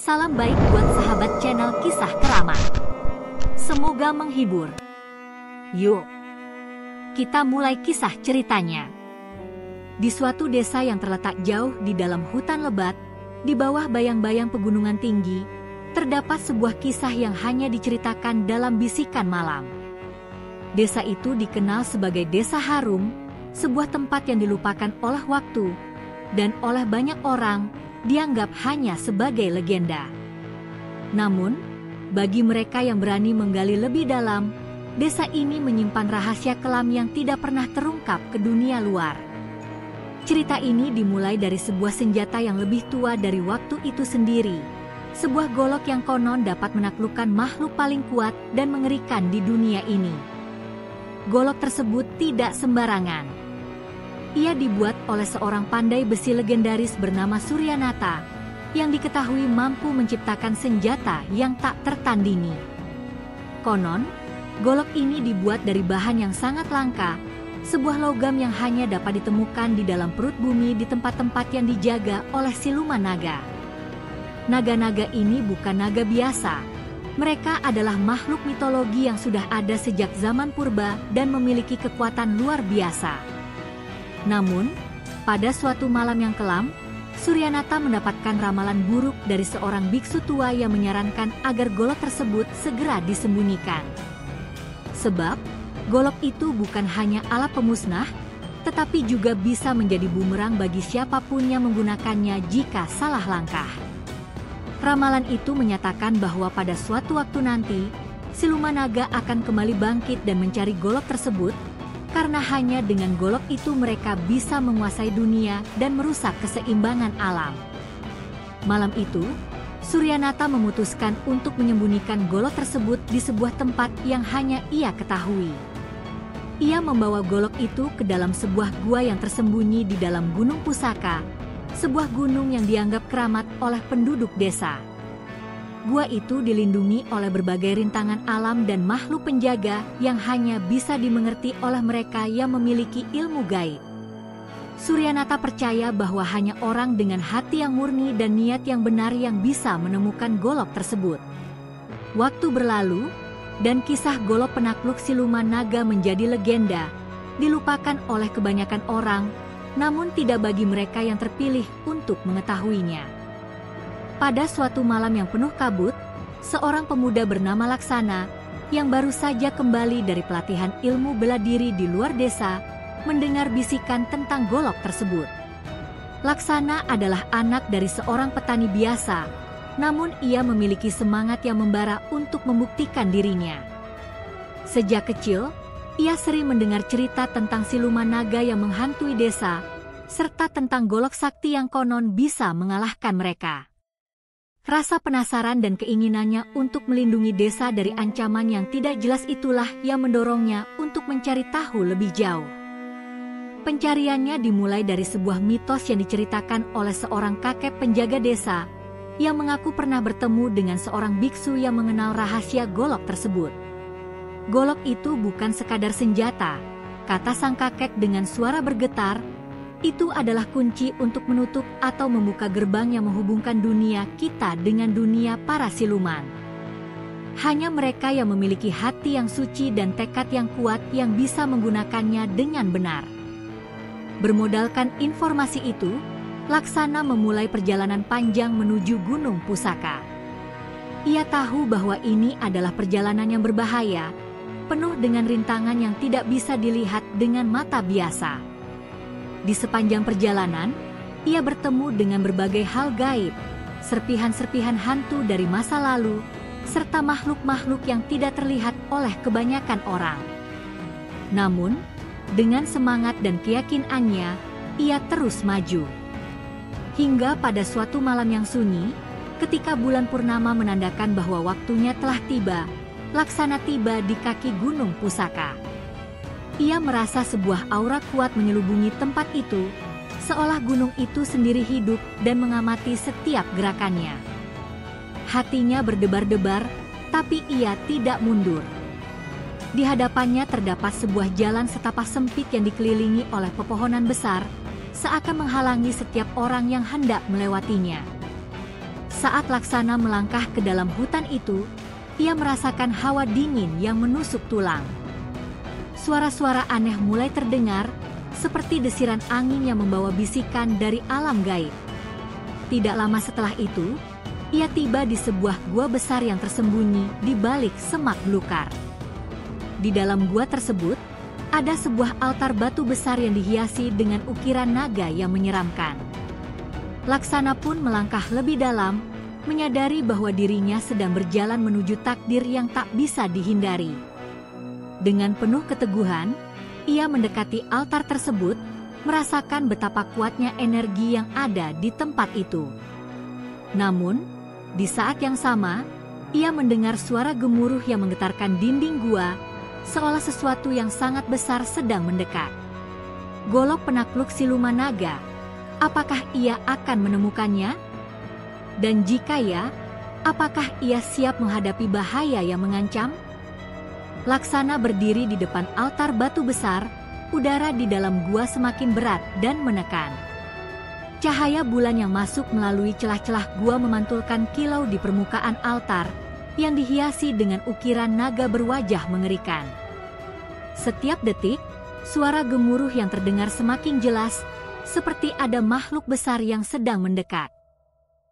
Salam baik buat sahabat channel Kisah Keramat. Semoga menghibur. Yuk, kita mulai kisah ceritanya. Di suatu desa yang terletak jauh di dalam hutan lebat, di bawah bayang-bayang pegunungan tinggi, terdapat sebuah kisah yang hanya diceritakan dalam bisikan malam. Desa itu dikenal sebagai Desa Harum, sebuah tempat yang dilupakan oleh waktu, dan oleh banyak orang, dianggap hanya sebagai legenda. Namun, bagi mereka yang berani menggali lebih dalam, desa ini menyimpan rahasia kelam yang tidak pernah terungkap ke dunia luar. Cerita ini dimulai dari sebuah senjata yang lebih tua dari waktu itu sendiri. Sebuah golok yang konon dapat menaklukkan makhluk paling kuat dan mengerikan di dunia ini. Golok tersebut tidak sembarangan. Ia dibuat oleh seorang pandai besi legendaris bernama Suryanata, yang diketahui mampu menciptakan senjata yang tak tertandingi. Konon, golok ini dibuat dari bahan yang sangat langka, sebuah logam yang hanya dapat ditemukan di dalam perut bumi di tempat-tempat yang dijaga oleh siluman naga. Naga-naga ini bukan naga biasa. Mereka adalah makhluk mitologi yang sudah ada sejak zaman purba dan memiliki kekuatan luar biasa. Namun, pada suatu malam yang kelam, Suryanata mendapatkan ramalan buruk dari seorang biksu tua yang menyarankan agar golok tersebut segera disembunyikan. Sebab, golok itu bukan hanya alat pemusnah, tetapi juga bisa menjadi bumerang bagi siapapun yang menggunakannya jika salah langkah. Ramalan itu menyatakan bahwa pada suatu waktu nanti, siluman naga akan kembali bangkit dan mencari golok tersebut, karena hanya dengan golok itu mereka bisa menguasai dunia dan merusak keseimbangan alam. Malam itu, Suryanata memutuskan untuk menyembunyikan golok tersebut di sebuah tempat yang hanya ia ketahui. Ia membawa golok itu ke dalam sebuah gua yang tersembunyi di dalam Gunung Pusaka, sebuah gunung yang dianggap keramat oleh penduduk desa. Gua itu dilindungi oleh berbagai rintangan alam dan makhluk penjaga yang hanya bisa dimengerti oleh mereka yang memiliki ilmu gaib. Suryanata percaya bahwa hanya orang dengan hati yang murni dan niat yang benar yang bisa menemukan golok tersebut. Waktu berlalu, dan kisah golok penakluk siluman naga menjadi legenda, dilupakan oleh kebanyakan orang, namun tidak bagi mereka yang terpilih untuk mengetahuinya. Pada suatu malam yang penuh kabut, seorang pemuda bernama Laksana, yang baru saja kembali dari pelatihan ilmu bela diri di luar desa, mendengar bisikan tentang golok tersebut. Laksana adalah anak dari seorang petani biasa, namun ia memiliki semangat yang membara untuk membuktikan dirinya. Sejak kecil, ia sering mendengar cerita tentang siluman naga yang menghantui desa, serta tentang golok sakti yang konon bisa mengalahkan mereka. Rasa penasaran dan keinginannya untuk melindungi desa dari ancaman yang tidak jelas itulah yang mendorongnya untuk mencari tahu lebih jauh. Pencariannya dimulai dari sebuah mitos yang diceritakan oleh seorang kakek penjaga desa, yang mengaku pernah bertemu dengan seorang biksu yang mengenal rahasia golok tersebut. Golok itu bukan sekadar senjata, kata sang kakek dengan suara bergetar. Itu adalah kunci untuk menutup atau membuka gerbang yang menghubungkan dunia kita dengan dunia para siluman. Hanya mereka yang memiliki hati yang suci dan tekad yang kuat yang bisa menggunakannya dengan benar. Bermodalkan informasi itu, Laksana memulai perjalanan panjang menuju Gunung Pusaka. Ia tahu bahwa ini adalah perjalanan yang berbahaya, penuh dengan rintangan yang tidak bisa dilihat dengan mata biasa. Di sepanjang perjalanan, ia bertemu dengan berbagai hal gaib, serpihan-serpihan hantu dari masa lalu, serta makhluk-makhluk yang tidak terlihat oleh kebanyakan orang. Namun, dengan semangat dan keyakinannya, ia terus maju. Hingga pada suatu malam yang sunyi, ketika bulan purnama menandakan bahwa waktunya telah tiba, Laksana tiba di kaki Gunung Pusaka. Ia merasa sebuah aura kuat menyelubungi tempat itu, seolah gunung itu sendiri hidup dan mengamati setiap gerakannya. Hatinya berdebar-debar, tapi ia tidak mundur. Di hadapannya terdapat sebuah jalan setapak sempit yang dikelilingi oleh pepohonan besar, seakan menghalangi setiap orang yang hendak melewatinya. Saat Laksana melangkah ke dalam hutan itu, ia merasakan hawa dingin yang menusuk tulang. Suara-suara aneh mulai terdengar, seperti desiran angin yang membawa bisikan dari alam gaib. Tidak lama setelah itu, ia tiba di sebuah gua besar yang tersembunyi di balik semak belukar. Di dalam gua tersebut, ada sebuah altar batu besar yang dihiasi dengan ukiran naga yang menyeramkan. Laksana pun melangkah lebih dalam, menyadari bahwa dirinya sedang berjalan menuju takdir yang tak bisa dihindari. Dengan penuh keteguhan, ia mendekati altar tersebut, merasakan betapa kuatnya energi yang ada di tempat itu. Namun, di saat yang sama, ia mendengar suara gemuruh yang menggetarkan dinding gua, seolah sesuatu yang sangat besar sedang mendekat. Golok penakluk siluman naga. Apakah ia akan menemukannya? Dan jika ya, apakah ia siap menghadapi bahaya yang mengancam? Laksana berdiri di depan altar batu besar, udara di dalam gua semakin berat dan menekan. Cahaya bulan yang masuk melalui celah-celah gua memantulkan kilau di permukaan altar, yang dihiasi dengan ukiran naga berwajah mengerikan. Setiap detik, suara gemuruh yang terdengar semakin jelas, seperti ada makhluk besar yang sedang mendekat.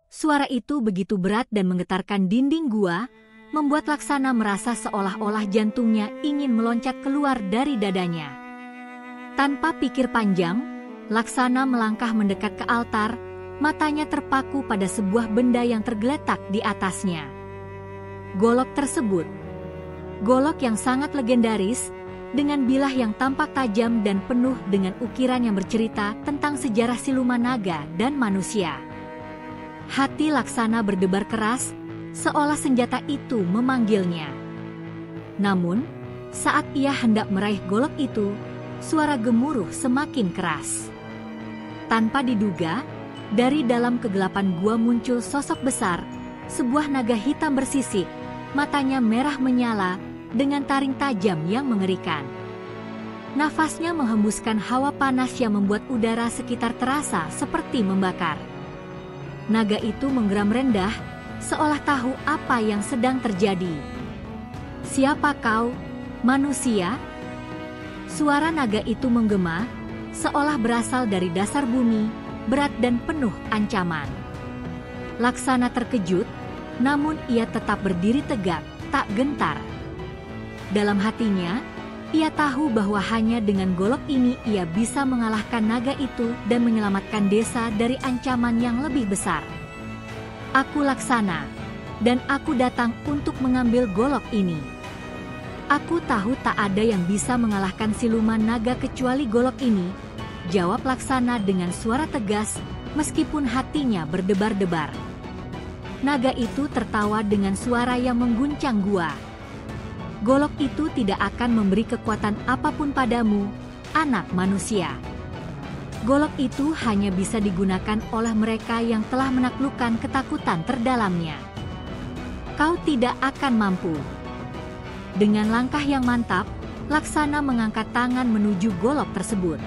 Suara itu begitu berat dan menggetarkan dinding gua, membuat Laksana merasa seolah-olah jantungnya ingin meloncat keluar dari dadanya. Tanpa pikir panjang, Laksana melangkah mendekat ke altar, matanya terpaku pada sebuah benda yang tergeletak di atasnya. Golok tersebut, golok yang sangat legendaris, dengan bilah yang tampak tajam dan penuh dengan ukiran yang bercerita tentang sejarah siluman naga dan manusia. Hati Laksana berdebar keras, seolah senjata itu memanggilnya. Namun, saat ia hendak meraih golok itu, suara gemuruh semakin keras. Tanpa diduga, dari dalam kegelapan gua muncul sosok besar, sebuah naga hitam bersisik, matanya merah menyala, dengan taring tajam yang mengerikan. Nafasnya menghembuskan hawa panas yang membuat udara sekitar terasa seperti membakar. Naga itu menggeram rendah, seolah tahu apa yang sedang terjadi. "Siapa kau, manusia?" Suara naga itu menggema, seolah berasal dari dasar bumi, berat dan penuh ancaman. Laksana terkejut, namun ia tetap berdiri tegak, tak gentar. Dalam hatinya, ia tahu bahwa hanya dengan golok ini ia bisa mengalahkan naga itu dan menyelamatkan desa dari ancaman yang lebih besar. "Aku Laksana, dan aku datang untuk mengambil golok ini. Aku tahu tak ada yang bisa mengalahkan siluman naga kecuali golok ini," jawab Laksana dengan suara tegas, meskipun hatinya berdebar-debar. Naga itu tertawa dengan suara yang mengguncang gua. "Golok itu tidak akan memberi kekuatan apapun padamu, anak manusia. Golok itu hanya bisa digunakan oleh mereka yang telah menaklukkan ketakutan terdalamnya. Kau tidak akan mampu." Dengan langkah yang mantap, Laksana mengangkat tangan menuju golok tersebut.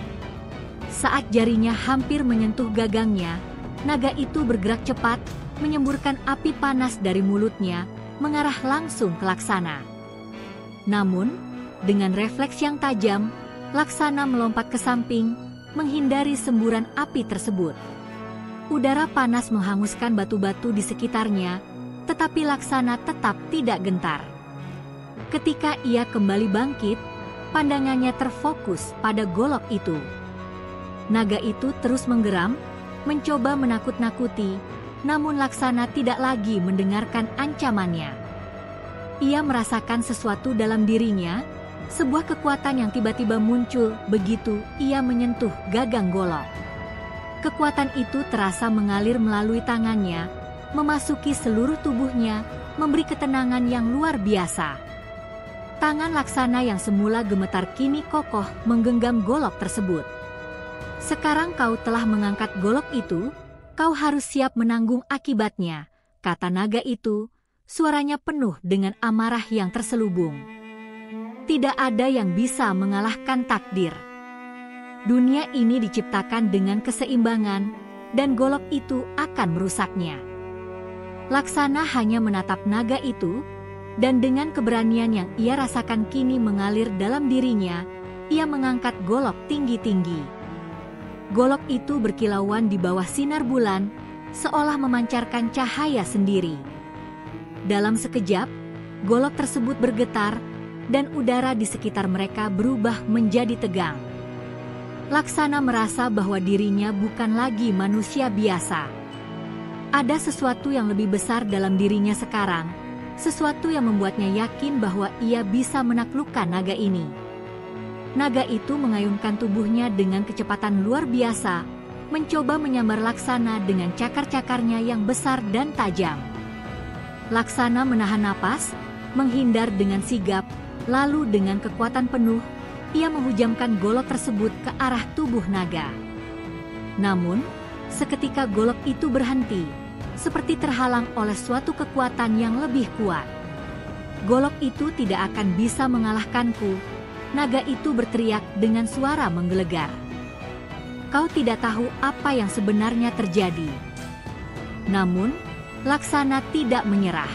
Saat jarinya hampir menyentuh gagangnya, naga itu bergerak cepat, menyemburkan api panas dari mulutnya, mengarah langsung ke Laksana. Namun, dengan refleks yang tajam, Laksana melompat ke samping, menghindari semburan api tersebut. Udara panas menghanguskan batu-batu di sekitarnya, tetapi Laksana tetap tidak gentar. Ketika ia kembali bangkit, pandangannya terfokus pada golok itu. Naga itu terus menggeram, mencoba menakut-nakuti, namun Laksana tidak lagi mendengarkan ancamannya. Ia merasakan sesuatu dalam dirinya, sebuah kekuatan yang tiba-tiba muncul begitu ia menyentuh gagang golok. Kekuatan itu terasa mengalir melalui tangannya, memasuki seluruh tubuhnya, memberi ketenangan yang luar biasa. Tangan Laksana yang semula gemetar kini kokoh menggenggam golok tersebut. "Sekarang kau telah mengangkat golok itu, kau harus siap menanggung akibatnya," kata naga itu. Suaranya penuh dengan amarah yang terselubung. "Tidak ada yang bisa mengalahkan takdir. Dunia ini diciptakan dengan keseimbangan, dan golok itu akan merusaknya. Laksana hanya menatap naga itu, dan dengan keberanian yang ia rasakan kini mengalir dalam dirinya, ia mengangkat golok tinggi-tinggi. Golok itu berkilauan di bawah sinar bulan, seolah memancarkan cahaya sendiri. Dalam sekejap, golok tersebut bergetar, dan udara di sekitar mereka berubah menjadi tegang. Laksana merasa bahwa dirinya bukan lagi manusia biasa. Ada sesuatu yang lebih besar dalam dirinya sekarang, sesuatu yang membuatnya yakin bahwa ia bisa menaklukkan naga ini. Naga itu mengayunkan tubuhnya dengan kecepatan luar biasa, mencoba menyambar Laksana dengan cakar-cakarnya yang besar dan tajam. Laksana menahan napas, menghindar dengan sigap, lalu dengan kekuatan penuh, ia menghujamkan golok tersebut ke arah tubuh naga. Namun, seketika golok itu berhenti, seperti terhalang oleh suatu kekuatan yang lebih kuat. Golok itu tidak akan bisa mengalahkanku, naga itu berteriak dengan suara menggelegar. Kau tidak tahu apa yang sebenarnya terjadi. Namun, Laksana tidak menyerah.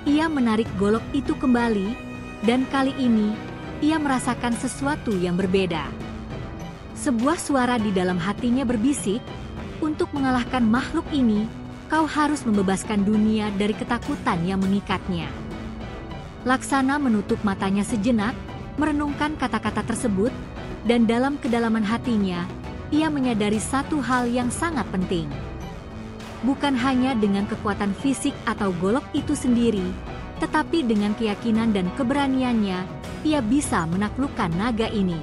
Ia menarik golok itu kembali, dan kali ini, ia merasakan sesuatu yang berbeda. Sebuah suara di dalam hatinya berbisik, untuk mengalahkan makhluk ini, kau harus membebaskan dunia dari ketakutan yang mengikatnya. Laksana menutup matanya sejenak, merenungkan kata-kata tersebut, dan dalam kedalaman hatinya, ia menyadari satu hal yang sangat penting. Bukan hanya dengan kekuatan fisik atau golok itu sendiri, tetapi dengan keyakinan dan keberaniannya, ia bisa menaklukkan naga ini.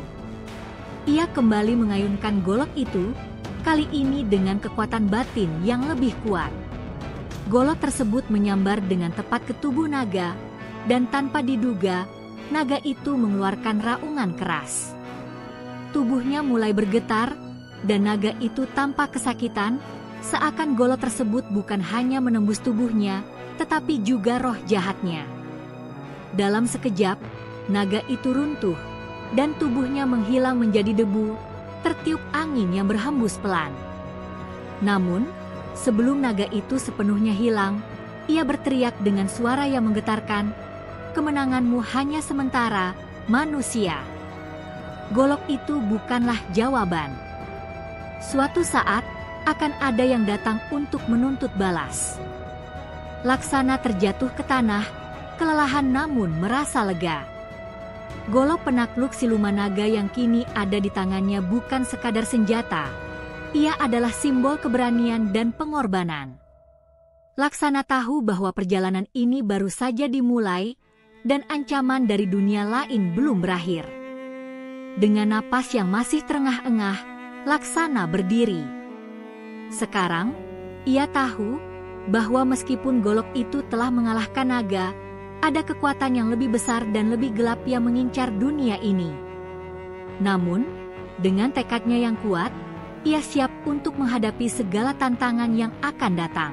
Ia kembali mengayunkan golok itu, kali ini dengan kekuatan batin yang lebih kuat. Golok tersebut menyambar dengan tepat ke tubuh naga, dan tanpa diduga, naga itu mengeluarkan raungan keras. Tubuhnya mulai bergetar, dan naga itu tampak kesakitan, seakan golok tersebut bukan hanya menembus tubuhnya, tetapi juga roh jahatnya. Dalam sekejap, naga itu runtuh, dan tubuhnya menghilang menjadi debu, tertiup angin yang berhembus pelan. Namun, sebelum naga itu sepenuhnya hilang, ia berteriak dengan suara yang menggetarkan, "Kemenanganmu hanya sementara, manusia." Golok itu bukanlah jawaban. Suatu saat, akan ada yang datang untuk menuntut balas. Laksana terjatuh ke tanah, kelelahan namun merasa lega. Golok penakluk siluman naga yang kini ada di tangannya bukan sekadar senjata. Ia adalah simbol keberanian dan pengorbanan. Laksana tahu bahwa perjalanan ini baru saja dimulai, dan ancaman dari dunia lain belum berakhir. Dengan napas yang masih terengah-engah, Laksana berdiri. Sekarang, ia tahu bahwa meskipun golok itu telah mengalahkan naga, ada kekuatan yang lebih besar dan lebih gelap yang mengincar dunia ini. Namun, dengan tekadnya yang kuat, ia siap untuk menghadapi segala tantangan yang akan datang.